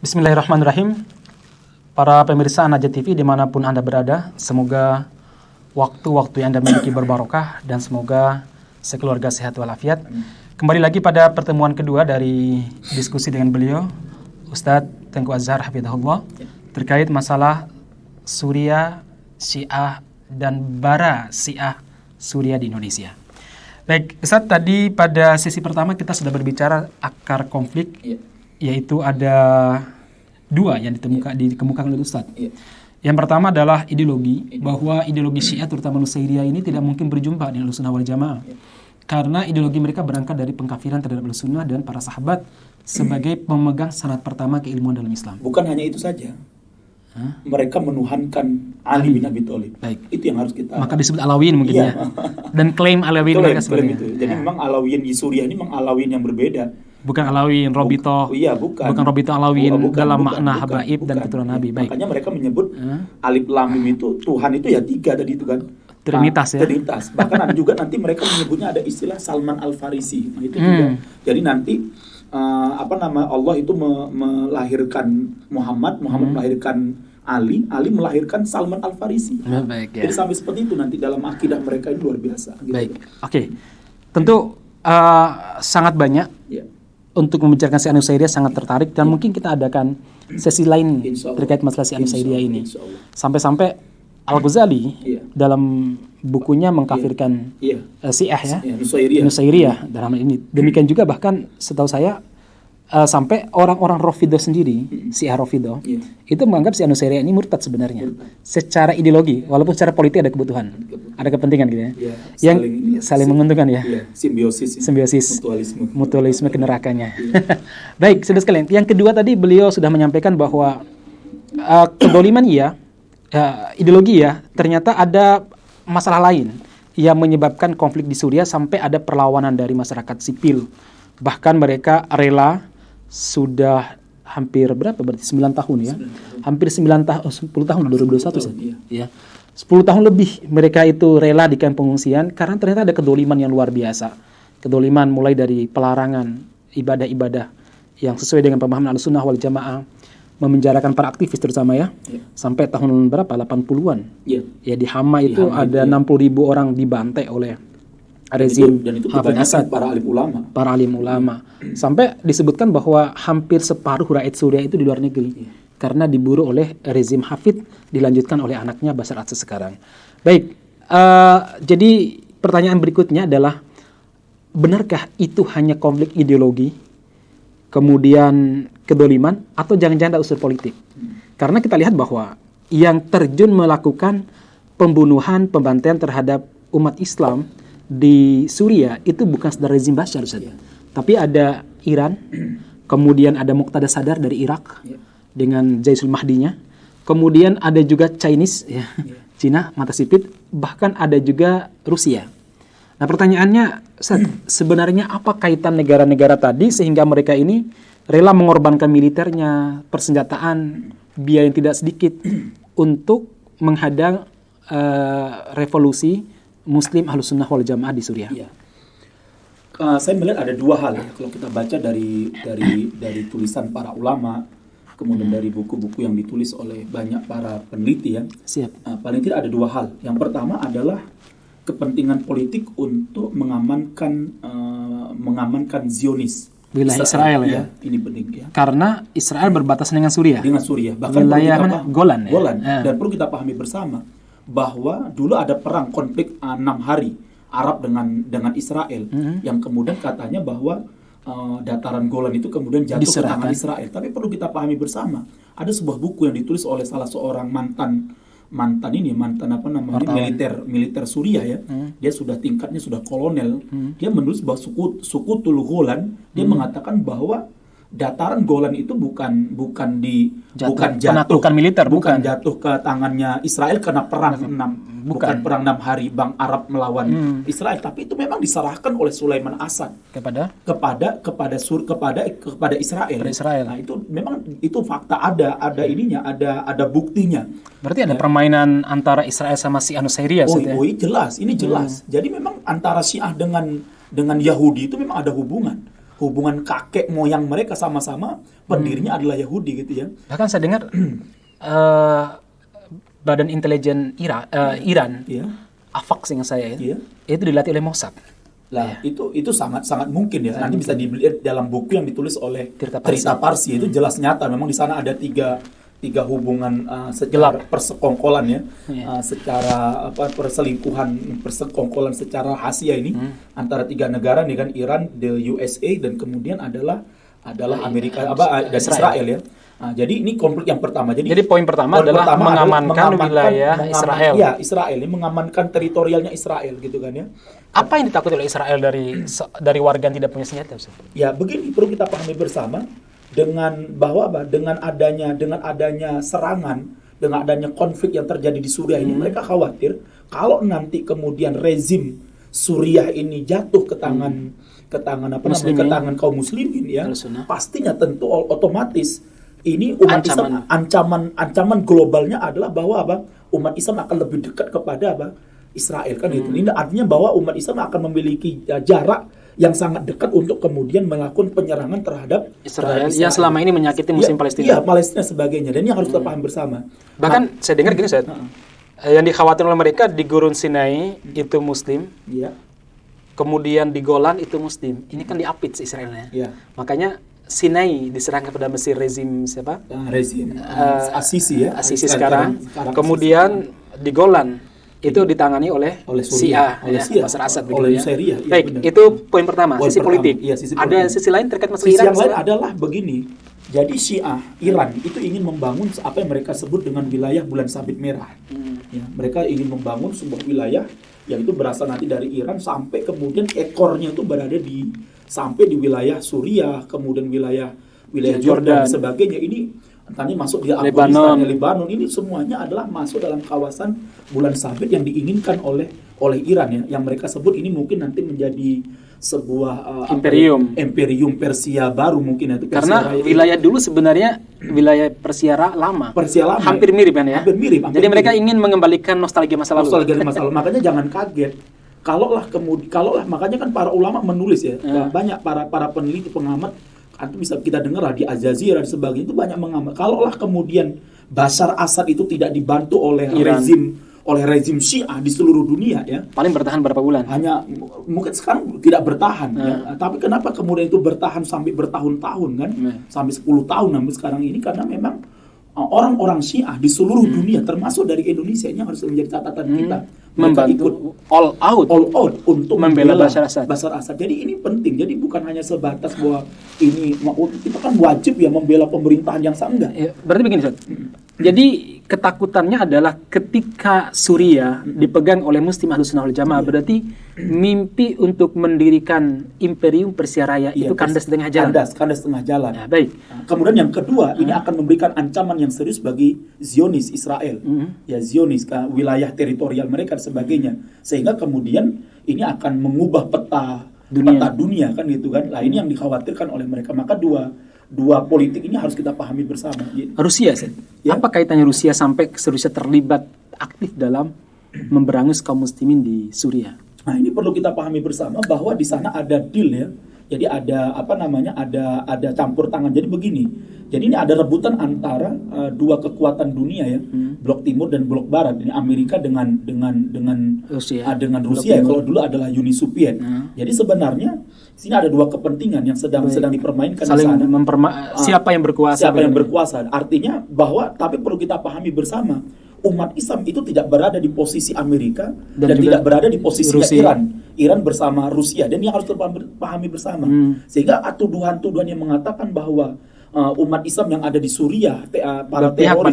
Bismillahirrahmanirrahim. Para pemirsa An-Najah TV dimanapun Anda berada, semoga waktu-waktu yang Anda miliki berbarokah dan semoga sekeluarga sehat walafiat. Kembali lagi pada pertemuan kedua dari diskusi dengan beliau, Ustadz Tengku Azhar Hafidhahullah, terkait masalah Suriah, Syiah, dan Bara Syiah Suriah di Indonesia. Baik, Ustadz, tadi pada sesi pertama kita sudah berbicara akar konflik, yaitu ada dua yang dikemukakan oleh Ustadz. Yang pertama adalah ideologi, bahwa ideologi Syiah terutama Nusairiyah ini tidak mungkin berjumpa dengan Ahlussunnah wal Jamaah. Karena ideologi mereka berangkat dari pengkafiran terhadap Ahlussunnah dan para sahabat sebagai pemegang sanad pertama keilmuan dalam Islam. Bukan hanya itu saja. Mereka menuhankan Ali bin Abi Thalib. Baik. Itu yang harus kita... Maka disebut Alawiyin mungkin ya. Dan klaim Alawiyin mereka sebenarnya. Jadi memang Alawiyin di Suriah ini memang Alawiyin yang berbeda. Bukan Alawiyin Robito. Iya, bukan. Bukan Robito Alawiyin dalam makna bukan, habaib dan keturunan Nabi. Baik. Makanya mereka menyebut Alif Lam Mim itu Tuhan itu ya tiga tadi itu kan. Trinitas ya. Trinitas. Bahkan ada juga nanti mereka menyebutnya ada istilah Salman Al-Farisi. Nah itu juga. Jadi nanti Allah itu melahirkan Muhammad melahirkan Ali melahirkan Salman Al-Farisi. Baik, ya. Jadi sampai seperti itu nanti dalam akidah mereka itu luar biasa. Gitu. Baik, oke. Tentu sangat banyak untuk membicarakan Syiah Nusairiyah, sangat tertarik dan mungkin kita adakan sesi lain terkait masalah Syiah Nusairiyah ini. Sampai-sampai Al-Ghazali dalam bukunya mengkafirkan Syiah ya, Nusairiyah dalam hal ini. Demikian juga bahkan setahu saya sampai orang-orang Rafidhah sendiri, Syiah Rafidhah, itu menganggap Syiah Nusairiyah ini murtad sebenarnya. Secara ideologi, walaupun secara politik ada kebutuhan, ada kepentingan gitu ya. Yang saling menguntungkan ya. Simbiosis, mutualisme ke nerakanya. Baik, saudara sekalian. Yang kedua tadi beliau sudah menyampaikan bahwa kedoliman ideologi ternyata ada masalah lain yang menyebabkan konflik di Suriah sampai ada perlawanan dari masyarakat sipil. Bahkan mereka rela sudah hampir berapa berarti 9 tahun ya. Hampir 10 tahun 2021 ya. 10 tahun lebih mereka itu rela di kamp pengungsian karena ternyata ada kedoliman yang luar biasa. Kedoliman mulai dari pelarangan ibadah-ibadah yang sesuai dengan pemahaman Ahlussunnah wal Jamaah, memenjarakan para aktivis terutama sampai tahun berapa 80-an. Ya di Hama itu ada 60.000 orang dibantai oleh rezim Hafid Asad, para alim ulama. Sampai disebutkan bahwa hampir separuh rakyat Suriah itu di luar negeri karena diburu oleh rezim Hafid, dilanjutkan oleh anaknya Bashar al-Assad sekarang. Baik, jadi pertanyaan berikutnya adalah benarkah itu hanya konflik ideologi, kemudian kedoliman, atau jangan-jangan ada unsur politik? Karena kita lihat bahwa yang terjun melakukan pembunuhan, pembantaian terhadap umat Islam di Suriah itu bukan sekedar rezim Bashar, tapi ada Iran, kemudian ada Muqtada Sadar dari Irak dengan Jaisul Mahdinya, kemudian ada juga Chinese, Cina mata sipit, bahkan ada juga Rusia. Nah pertanyaannya, sebenarnya apa kaitan negara-negara tadi sehingga mereka ini rela mengorbankan militernya, persenjataan, biaya yang tidak sedikit untuk menghadang revolusi Muslim Ahlussunnah wal Jamaah di Suriah? Saya melihat ada dua hal ya. Kalau kita baca dari tulisan para ulama, kemudian dari buku-buku yang ditulis oleh banyak para peneliti ya. Paling tidak ada dua hal. Yang pertama adalah kepentingan politik untuk mengamankan Zionis. Wilayah Israel ya. Ini penting ya. Karena Israel berbatasan dengan Suriah. Bahkan wilayah mana? Golan. Dan perlu kita pahami bersama bahwa dulu ada perang konflik 6 hari Arab dengan Israel yang kemudian katanya bahwa dataran Golan itu kemudian jatuh ke tangan Israel. Tapi perlu kita pahami bersama, ada sebuah buku yang ditulis oleh salah seorang mantan militer Suriah ya. Dia tingkatnya sudah kolonel. Dia menulis bahwa Sukutul Golan, dia mengatakan bahwa dataran Golan itu bukan jatuh ke tangannya Israel karena perang 6 hari Bang Arab melawan Israel, tapi itu memang diserahkan oleh Sulaiman Assad kepada Israel. Nah, itu memang itu fakta, ada ininya, ada buktinya. Berarti ada permainan antara Israel sama Syiah Nusairiyah. Jelas, ini jelas. Jadi memang antara Syiah dengan Yahudi itu memang ada hubungan hubungan kakek moyang mereka sama-sama pendirinya adalah Yahudi gitu ya. Bahkan saya dengar Badan Intelijen Iran, Iya. AFAK seingat saya Iya. itu dilatih oleh Mossad. Lah itu sangat mungkin ya. Nanti bisa dilihat dalam buku yang ditulis oleh Tirta Trita Parsi itu jelas nyata. Memang di sana ada tiga hubungan secara persekongkolan ya, secara persekongkolan secara rahasia ini antara tiga negara nih kan, Iran, the USA dan kemudian adalah Amerika dan Israel ya. Nah, jadi ini konflik yang pertama. Jadi poin pertama adalah mengamankan wilayah Israel. Ya, Israel ini mengamankan teritorialnya Israel gitu kan ya. Apa yang ditakuti oleh Israel dari warga yang tidak punya senjata, Ustaz? Ya, begini perlu kita pahami bersama dengan adanya serangan, dengan adanya konflik yang terjadi di Suriah ini, mereka khawatir kalau nanti kemudian rezim Suriah ini jatuh ke tangan ke tangan kaum muslimin ya, pastinya tentu otomatis ini umat Islam ancaman globalnya adalah bahwa umat Islam akan lebih dekat kepada Israel kan itu. Ini artinya bahwa umat Islam akan memiliki jarak yang sangat dekat untuk kemudian melakukan penyerangan terhadap Israel yang selama ini menyakiti muslim Palestina. Iya, Palestina sebagainya. Dan ini harus kita paham bersama. Bahkan saya dengar gini, Ustaz. Yang dikhawatirkan oleh mereka di Gurun Sinai itu muslim. Iya. Kemudian di Golan itu muslim. Ini kan diapit Israelnya. Iya. Makanya Sinai diserang kepada Mesir rezim siapa? Rezim Asisi ya. Asisi sekarang. Kemudian di Golan itu ditangani oleh Syiah, Bashar Assad oleh Syria. Baik, benar. itu poin pertama, sisi politik. Iya, sisi ada politik. sisi lain terkait masalah Sisi Iran. yang lain adalah begini. Jadi Syiah Iran itu ingin membangun apa yang mereka sebut dengan wilayah bulan sabit merah. Ya, mereka ingin membangun sebuah wilayah yang itu berasal nanti dari Iran sampai kemudian ekornya itu berada sampai di wilayah Suriah, kemudian wilayah Jordan dan sebagainya. Ini tadi masuk di Afghanistan, Lebanon, ini semuanya adalah masuk dalam kawasan bulan sabit yang diinginkan oleh Iran ya, yang mereka sebut ini mungkin nanti menjadi sebuah imperium Persia baru mungkin itu. Karena wilayah dulu sebenarnya wilayah Persia lama. Hampir mirip kan ya. Hampir mirip. Jadi mereka ingin mengembalikan nostalgia masa lalu. Makanya jangan kaget. Kalaulah makanya kan para ulama menulis ya. Banyak para peneliti pengamat itu bisa kita dengar lah di Al-Jazeera dan sebagainya, itu banyak mengambil. Kalaulah kemudian Bashar Assad itu tidak dibantu oleh rezim Syiah di seluruh dunia ya, paling bertahan berapa bulan? Hanya mungkin sekarang tidak bertahan ya. Tapi kenapa kemudian itu bertahan sampai bertahun-tahun kan? Sampai 10 tahun sampai sekarang ini karena memang orang-orang Syiah di seluruh dunia termasuk dari Indonesia ini harus menjadi catatan kita. Membantu all out untuk membela Bashar Assad. Jadi ini penting. Jadi bukan hanya sebatas bahwa ini kita kan wajib ya membela pemerintahan yang sah, enggak. Ya, berarti begini, Ustaz. Jadi ketakutannya adalah ketika Suriah dipegang oleh Muslim Ahlussunnah wal Jamaah, berarti mimpi untuk mendirikan imperium Persia Raya itu kandas setengah jalan. Kandas setengah jalan. Ya, baik. Kemudian yang kedua, ini akan memberikan ancaman yang serius bagi Zionis Israel. Ya, Zionis wilayah teritorial mereka dan sebagainya. Sehingga kemudian ini akan mengubah peta dunia kan gitu kan. Nah, ini yang dikhawatirkan oleh mereka. Maka dua politik ini harus kita pahami bersama. Rusia, ya? Apa kaitannya Rusia sampai Rusia terlibat aktif dalam memberangus kaum muslimin di Suriah? Nah, ini perlu kita pahami bersama bahwa di sana ada deal ya. Jadi ada ada campur tangan. Jadi begini. Jadi ini ada rebutan antara dua kekuatan dunia ya, blok timur dan blok barat. Ini Amerika dengan Rusia ya. Kalau dulu adalah Uni Soviet. Jadi sebenarnya sini ada dua kepentingan yang sedang dipermainkan di sana. Siapa yang berkuasa? Artinya bahwa tapi perlu kita pahami bersama, umat Islam itu tidak berada di posisi Amerika dan tidak berada di posisi Iran bersama Rusia, dan ini harus dipahami bersama. Sehingga tuduhan-tuduhan yang mengatakan bahwa umat Islam yang ada di Suriah para teroris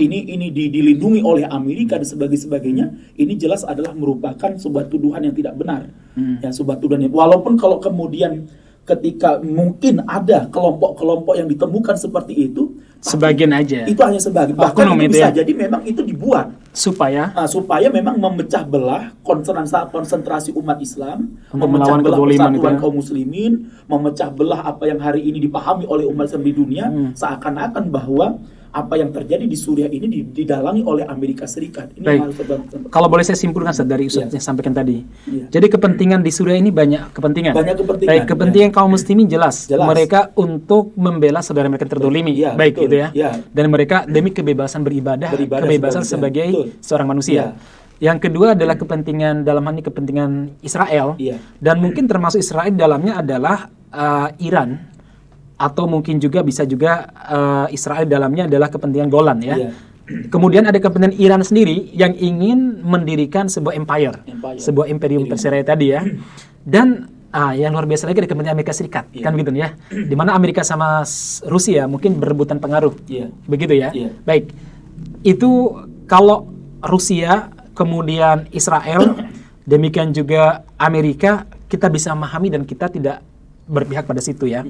ini dilindungi oleh Amerika dan sebagainya, ini jelas adalah merupakan sebuah tuduhan yang tidak benar. Ya, sebuah tuduhan walaupun kalau kemudian ketika mungkin ada kelompok-kelompok yang ditemukan seperti itu, sebagian aja. Itu hanya sebagian. Bahkan bisa jadi memang itu dibuat supaya memang memecah belah konsentrasi umat Islam, memecah belah persatuan kaum muslimin, memecah belah apa yang hari ini dipahami oleh umat Islam di dunia, seakan-akan bahwa apa yang terjadi di Suriah ini didalangi oleh Amerika Serikat. Ini Baik. harus Kalau boleh saya simpulkan Ustaz, dari Ustaz Iya. yang sampaikan tadi. Iya. Jadi kepentingan di Suriah ini banyak kepentingan. Banyak kepentingan, Baik, kepentingan kaum muslimin jelas. Jelas. Mereka untuk membela saudara mereka yang terdolimi. Iya, Baik, betul. gitu ya. Iya. Dan mereka demi kebebasan beribadah, kebebasan sebagai Betul. seorang manusia. Iya. Yang kedua adalah kepentingan, dalam hal ini kepentingan Israel. Iya. Dan mungkin termasuk Israel dalamnya adalah Iran, atau mungkin juga bisa juga Israel dalamnya adalah kepentingan Golan ya. Iya. Kemudian ada kepentingan Iran sendiri yang ingin mendirikan sebuah empire. Sebuah imperium Persia tadi ya. Dan yang luar biasa lagi ada kepentingan Amerika Serikat, kan begitu ya. Di mana Amerika sama Rusia mungkin berebutan pengaruh. Iya. Begitu ya. Iya. Baik. Itu kalau Rusia, kemudian Israel, demikian juga Amerika, kita bisa memahami dan kita tidak berpihak pada situ ya.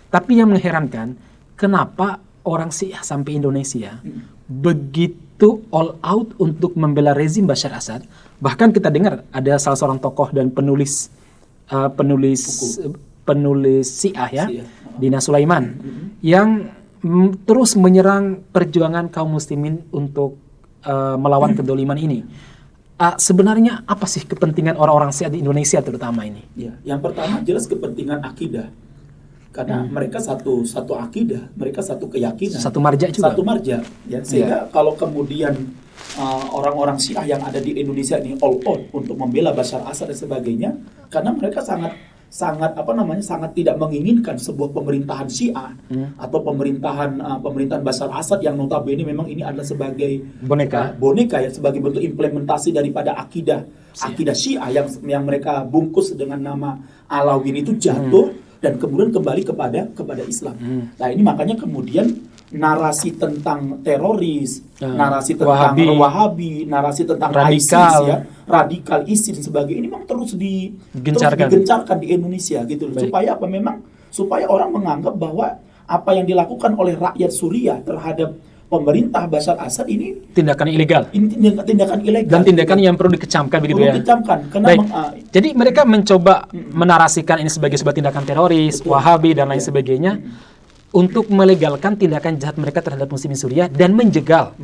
Tapi yang mengherankan, kenapa orang Syiah sampai Indonesia begitu all out untuk membela rezim Bashar Assad? Bahkan kita dengar ada salah seorang tokoh dan penulis Syiah ya, Dina Sulaiman, yang terus menyerang perjuangan kaum muslimin untuk melawan kedoliman ini. Sebenarnya apa sih kepentingan orang-orang Syiah di Indonesia terutama ini? Ya, yang pertama jelas kepentingan akidah. Karena mereka satu akidah, mereka satu keyakinan. Satu marja juga. Satu marja. Ya, sehingga kalau kemudian orang-orang Syiah yang ada di Indonesia ini all out untuk membela Bashar Assad dan sebagainya, karena mereka sangat tidak menginginkan sebuah pemerintahan Syiah atau pemerintahan Bashar Assad yang notabene memang ini adalah sebagai boneka ya, sebagai bentuk implementasi daripada akidah Syiah yang mereka bungkus dengan nama Alawiyyin itu jatuh dan kemudian kembali kepada Islam. Nah, ini makanya kemudian narasi tentang teroris, narasi tentang Wahabi, narasi tentang radikal, ISIS ya, radikal ISIS dan sebagainya ini memang terus digencarkan di Indonesia gitu loh. Supaya apa? Memang supaya orang menganggap bahwa apa yang dilakukan oleh rakyat Suriah terhadap pemerintah Bashar Assad ini tindakan ilegal. Ini tindakan ilegal dan tindakan yang perlu dikecamkan begitu ya. Baik. Jadi mereka mencoba menarasikan ini sebagai sebuah tindakan teroris, Wahabi dan lain sebagainya, untuk melegalkan tindakan jahat mereka terhadap muslimin Suriah dan menjegal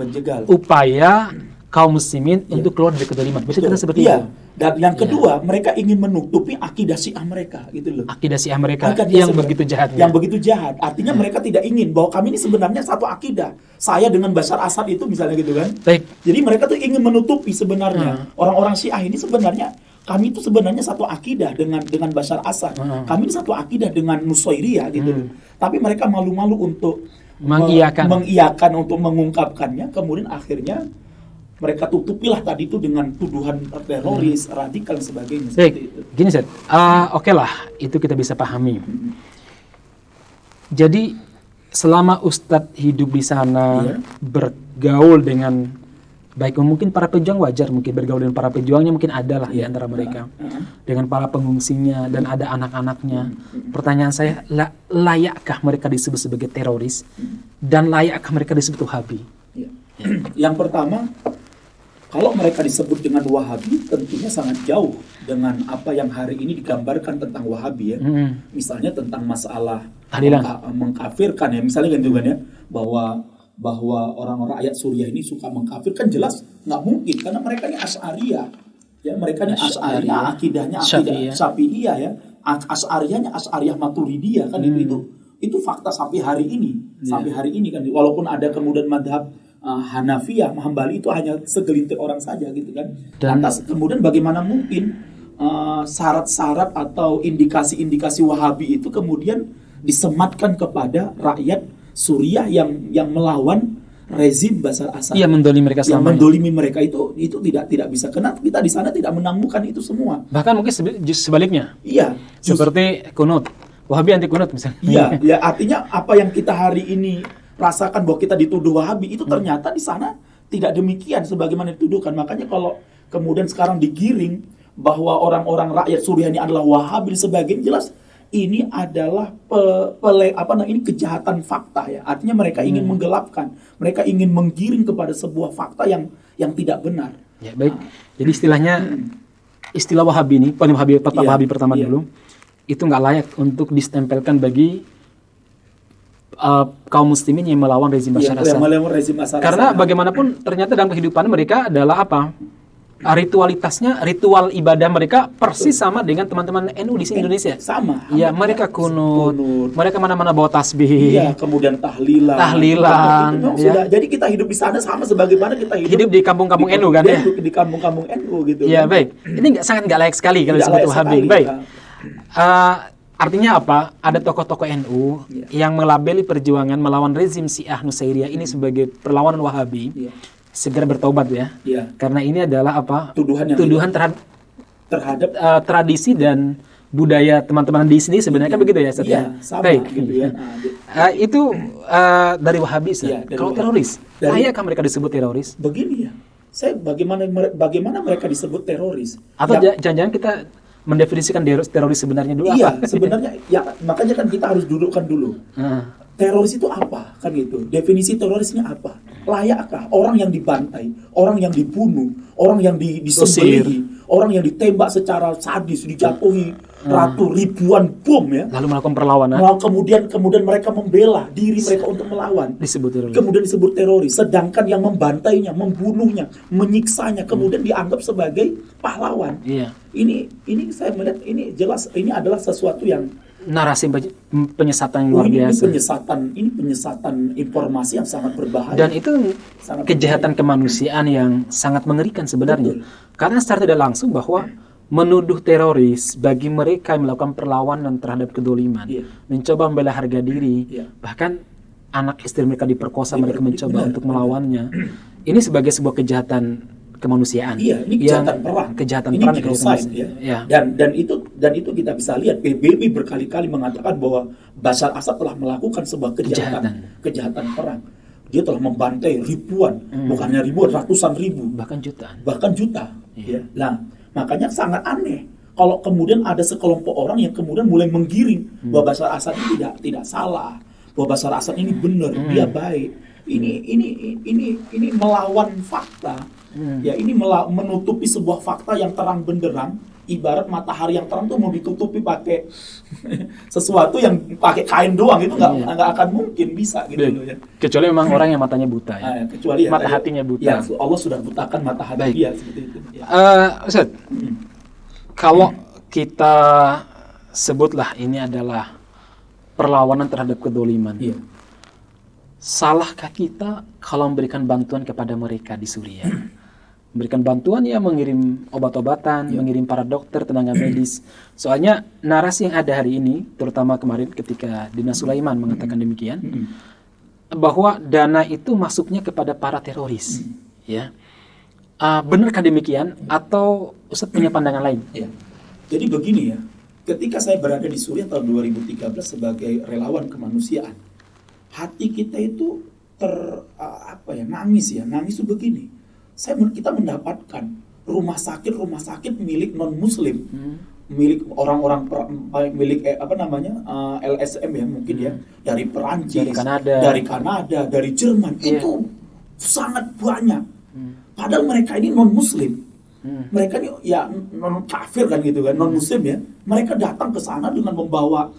upaya kaum muslimin untuk keluar dari kedoliman. Bisa kita seperti itu. Dan yang kedua, mereka ingin menutupi akidah Syiah mereka, gitu loh. Akidah Syiah mereka yang begitu jahatnya. Yang begitu jahat. Artinya mereka tidak ingin bahwa kami ini sebenarnya satu akidah. Saya dengan Bashar Assad itu misalnya gitu kan. Baik. Jadi mereka tuh ingin menutupi sebenarnya orang-orang Syiah ini sebenarnya kami itu sebenarnya satu akidah dengan Bashar Assad. Kami ini satu akidah dengan Nusairiyah gitu loh. Tapi mereka malu-malu untuk mengiyakan untuk mengungkapkannya, kemudian akhirnya mereka tutupilah tadi itu dengan tuduhan teroris, radikal dan sebagainya. Baik, gini Zed, oke lah, itu kita bisa pahami. Jadi selama Ustadz hidup di sana, bergaul dengan, baik mungkin para pejuang wajar, mungkin bergaul dengan para pejuangnya mungkin ada lah di antara mereka, dengan para pengungsinya dan ada anak-anaknya. Pertanyaan saya, layakkah mereka disebut sebagai teroris dan layakkah mereka disebut Wahabi? Yang pertama, kalau mereka disebut dengan Wahabi, tentunya sangat jauh dengan apa yang hari ini digambarkan tentang Wahabi ya. Misalnya tentang masalah mengkafirkan ya, misalnya gitu kan ya, bahwa orang-orang rakyat Suriah ini suka mengkafirkan, jelas nggak mungkin karena mereka ini Asy'ariyah. Ya, mereka ini Asy'ariyah, akidahnya akidah Syafi'iyah ya. Asy'ariyahnya Asy'ariyah Maturidiyah kan itu fakta sampai hari ini. Sampai hari ini kan, walaupun ada kemudian madhab Hanafiyah, Hambali itu hanya segelintir orang saja gitu kan. Lantas kemudian bagaimana mungkin syarat-syarat atau indikasi-indikasi Wahabi itu kemudian disematkan kepada rakyat Suriah yang melawan rezim Bashar Assad. Iya, mendolimi mereka selama. Yang mendolimi mereka itu tidak bisa, karena kita di sana tidak menemukan itu semua. Bahkan mungkin sebaliknya. Iya. Seperti kunut. Wahabi anti kunut misalnya. Iya, ya artinya apa yang kita hari ini rasakan bahwa kita dituduh Wahabi itu ternyata di sana tidak demikian sebagaimana dituduhkan. Makanya kalau kemudian sekarang digiring bahwa orang-orang rakyat Suriah ini adalah Wahabi dan sebagainya, jelas ini adalah ini kejahatan fakta ya. Artinya mereka ingin menggelapkan, mereka ingin menggiring kepada sebuah fakta yang tidak benar. Ya, baik. Jadi istilah Wahabi ini, Wahabi pertama dulu, itu nggak layak untuk distempelkan bagi kaum muslimin yang melawan rezim Bashar Assad. Melawan rezim Bashar Assad. Karena bagaimanapun ternyata dalam kehidupan mereka adalah apa? Ritualitasnya, ritual ibadah mereka persis sama dengan teman-teman NU di sini Indonesia. Sama. Iya, mereka kunut, mereka mana-mana bawa tasbih. Iya, kemudian tahlilan. Tahlilan. Sudah. Jadi kita hidup di sana sama sebagaimana kita hidup di kampung-kampung NU kan ya? Di kampung-kampung NU gitu. Iya, baik. Ini sangat nggak layak sekali kalau disebut Wahabi. Baik. Artinya apa? Ada tokoh-tokoh NU yang melabeli perjuangan melawan rezim Syiah Nusairiyah ini sebagai perlawanan Wahabi. Segera bertobat ya. Karena ini adalah apa? Tuduhan terhadap tradisi dan budaya teman-teman di sini sebenarnya kan begitu ya, Ustaz? Iya, sama. Baik. Gitu ya. Itu dari Wahabi, kalau teroris, layakkah mereka disebut teroris? Begini ya. Bagaimana mereka disebut teroris? Atau jangan-jangan kita mendefinisikan teroris sebenarnya dulu iya, apa? Sebenarnya ya makanya kan kita harus dudukkan dulu. Teroris itu apa? Kan gitu. Definisi terorisnya apa? Layakkah orang yang dibantai, orang yang dibunuh, orang yang disembelihi, orang yang ditembak secara sadis, dijatuhi ribuan bom ya. Lalu melakukan perlawanan. Kemudian mereka membela diri mereka untuk melawan. Disebut teroris. Kemudian disebut teroris. Sedangkan yang membantainya, membunuhnya, menyiksanya kemudian dianggap sebagai pahlawan. Iya. Ini saya melihat ini jelas ini adalah sesuatu yang narasi penyesatan yang luar biasa. Ini penyesatan informasi yang sangat berbahaya. Dan itu kejahatan kemanusiaan yang sangat mengerikan sebenarnya. Betul. Karena secara tidak langsung bahwa menuduh teroris bagi mereka yang melakukan perlawanan terhadap kedoliman, mencoba membela harga diri, bahkan anak istri mereka diperkosa, mereka mencoba untuk melawannya. Ini sebagai sebuah kejahatan kemanusiaan. Iya, ini kejahatan perang. Kejahatan ini perang genocide ya. Dan itu kita bisa lihat PBB berkali-kali mengatakan bahwa Bashar Assad telah melakukan sebuah kejahatan perang. Dia telah membantai ribuan, bukannya ribuan, ratusan ribu, bahkan juta. Ya. Nah, makanya sangat aneh kalau kemudian ada sekelompok orang yang kemudian mulai menggiring bahwa Bashar Assad ini tidak salah, bahwa Bashar Assad ini benar, dia baik. Ini melawan fakta. Ya, ini menutupi sebuah fakta yang terang benderang, ibarat matahari yang terang tuh mau ditutupi pakai sesuatu yang pakai kain doang, itu nggak akan mungkin bisa gitu loh ya. Kecuali memang orang yang matanya buta ya. Kecuali mata hatinya buta. Ya, Allah sudah butakan mata hati dia seperti itu. Ya. Ustaz, kalau kita sebutlah ini adalah perlawanan terhadap kedoliman. Salahkah kita kalau memberikan bantuan kepada mereka di Suriah? Memberikan bantuan ya, mengirim obat-obatan, mengirim para dokter, tenaga medis. Soalnya narasi yang ada hari ini, terutama kemarin ketika Dina Sulaiman mengatakan demikian, bahwa dana itu masuknya kepada para teroris. Ya, benarkah demikian atau Ustaz punya pandangan lain? Ya. Jadi begini ya, ketika saya berada di Suriah tahun 2013 sebagai relawan kemanusiaan, hati kita itu nangis itu begini. Kita mendapatkan rumah sakit milik non Muslim, milik orang-orang milik LSM ya mungkin ya, dari Perancis, dari Kanada, dari Jerman, itu sangat banyak. Padahal mereka ini non Muslim, mereka ini ya non kafir kan gitu kan, non Muslim ya. Mereka datang ke sana dengan membawa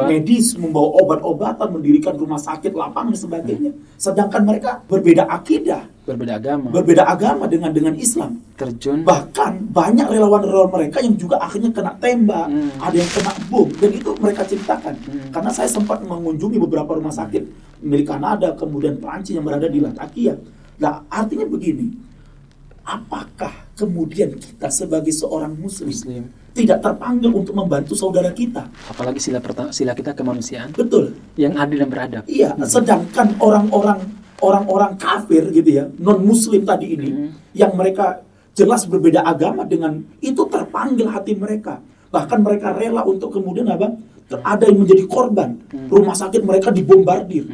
medis, membawa obat-obatan, mendirikan rumah sakit, lapangan dan sebagainya. Sedangkan mereka berbeda akidah, berbeda agama dengan Islam. Terjun. Bahkan banyak relawan-relawan mereka yang juga akhirnya kena tembak, ada yang kena bom, dan itu mereka ceritakan. Karena saya sempat mengunjungi beberapa rumah sakit milik Kanada, kemudian Prancis yang berada di Latakia. Nah, artinya begini, apakah kemudian kita sebagai seorang Muslim tidak terpanggil untuk membantu saudara kita? Apalagi sila kita kemanusiaan. Betul. Yang adil dan beradab. Iya, sedangkan orang-orang kafir gitu ya, non Muslim tadi ini, yang mereka jelas berbeda agama dengan itu, terpanggil hati mereka. Bahkan mereka rela untuk kemudian ada yang menjadi korban. Rumah sakit mereka dibombardir.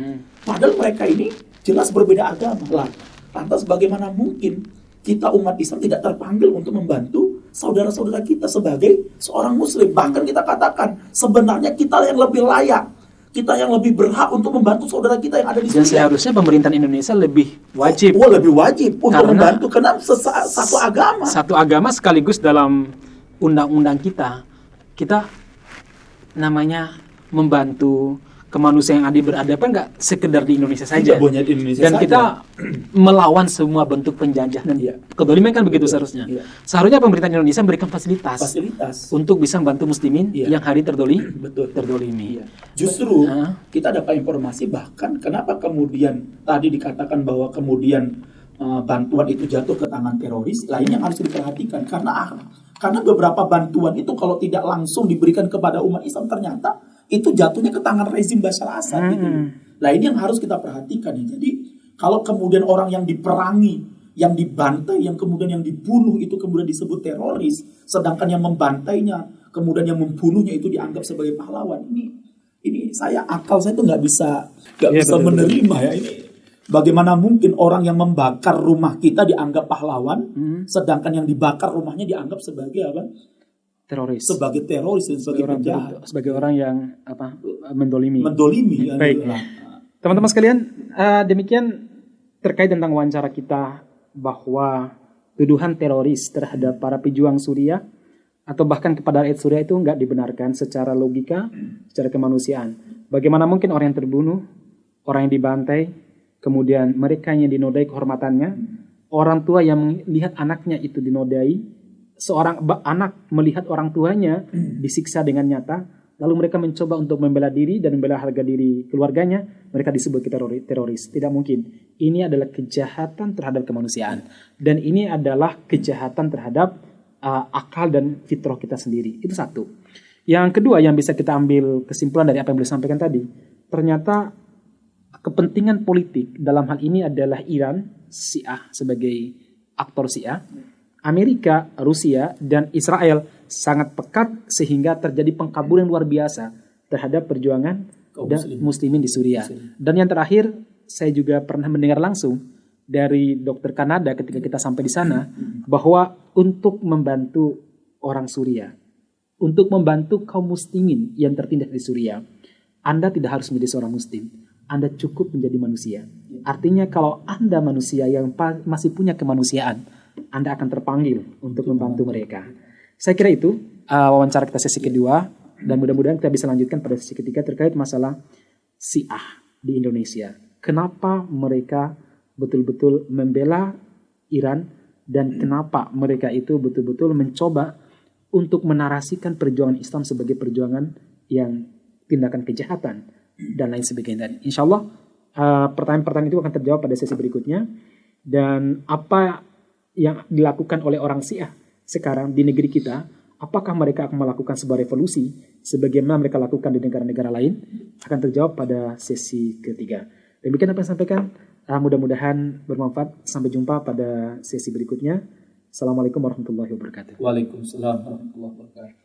Padahal mereka ini jelas berbeda agama. Lah, lantas bagaimana mungkin kita umat Islam tidak terpanggil untuk membantu saudara-saudara kita sebagai seorang Muslim? Bahkan kita katakan sebenarnya kita yang lebih layak, kita yang lebih berhak untuk membantu saudara kita yang ada di sini. Dan seharusnya pemerintahan Indonesia lebih wajib. Lebih wajib untuk membantu karena satu agama. Satu agama sekaligus dalam undang-undang kita namanya membantu kemanusiaan yang adil beradab kan nggak sekedar di Indonesia saja. Tidak hanya di Indonesia Dan saja. kita melawan semua bentuk penjajahan dan kedoliman kan begitu seharusnya. Seharusnya pemerintah Indonesia memberikan fasilitas untuk bisa membantu muslimin yang hari terdolimi. Justru kita dapat informasi bahkan kenapa kemudian tadi dikatakan bahwa kemudian bantuan itu jatuh ke tangan teroris, lainnya harus diperhatikan karena beberapa bantuan itu kalau tidak langsung diberikan kepada umat Islam ternyata itu jatuhnya ke tangan rezim Bashar Assad gitu. Nah ini yang harus kita perhatikan ya. Jadi kalau kemudian orang yang diperangi, yang dibantai, yang kemudian yang dibunuh itu kemudian disebut teroris, sedangkan yang membantainya, kemudian yang membunuhnya itu dianggap sebagai pahlawan. Ini akal saya itu nggak bisa menerima ya ini. Bagaimana mungkin orang yang membakar rumah kita dianggap pahlawan, sedangkan yang dibakar rumahnya dianggap sebagai apa? Teroris. Sebagai teroris dan sebagai penjahat. Sebagai orang yang mendolimi. Ya, baik. Teman-teman sekalian, demikian terkait tentang wawancara kita bahwa tuduhan teroris terhadap para pejuang Suriah atau bahkan kepada rakyat Suriah itu nggak dibenarkan secara logika, secara kemanusiaan. Bagaimana mungkin orang yang terbunuh, orang yang dibantai, kemudian mereka yang dinodai kehormatannya, orang tua yang melihat anaknya itu dinodai, seorang anak melihat orang tuanya disiksa dengan nyata, lalu mereka mencoba untuk membela diri dan membela harga diri keluarganya, mereka disebut teroris. Tidak mungkin. Ini adalah kejahatan terhadap kemanusiaan. Dan ini adalah kejahatan terhadap akal dan fitrah kita sendiri. Itu satu. Yang kedua yang bisa kita ambil kesimpulan dari apa yang beliau sampaikan tadi, ternyata kepentingan politik dalam hal ini adalah Iran, Syiah sebagai aktor Syiah, Amerika, Rusia, dan Israel sangat pekat sehingga terjadi pengkaburan luar biasa terhadap perjuangan muslimin di Suriah. Dan yang terakhir, saya juga pernah mendengar langsung dari dokter Kanada ketika kita sampai di sana, bahwa untuk membantu orang Suriah, untuk membantu kaum muslimin yang tertindas di Suriah, Anda tidak harus menjadi seorang muslim, Anda cukup menjadi manusia. Artinya kalau Anda manusia yang masih punya kemanusiaan, Anda akan terpanggil untuk membantu mereka. Saya kira itu wawancara kita sesi kedua, dan mudah-mudahan kita bisa lanjutkan pada sesi ketiga terkait masalah Syiah di Indonesia. Kenapa mereka betul-betul membela Iran dan kenapa mereka itu betul-betul mencoba untuk menarasikan perjuangan Islam sebagai perjuangan yang tindakan kejahatan dan lain sebagainya. Insya Allah pertanyaan-pertanyaan itu akan terjawab pada sesi berikutnya. Dan apa yang dilakukan oleh orang Syiah sekarang di negeri kita, apakah mereka akan melakukan sebuah revolusi sebagaimana mereka lakukan di negara-negara lain, akan terjawab pada sesi ketiga. Demikian apa yang saya sampaikan, mudah-mudahan bermanfaat. Sampai jumpa pada sesi berikutnya. Assalamualaikum warahmatullahi wabarakatuh. Waalaikumsalam warahmatullahi wabarakatuh.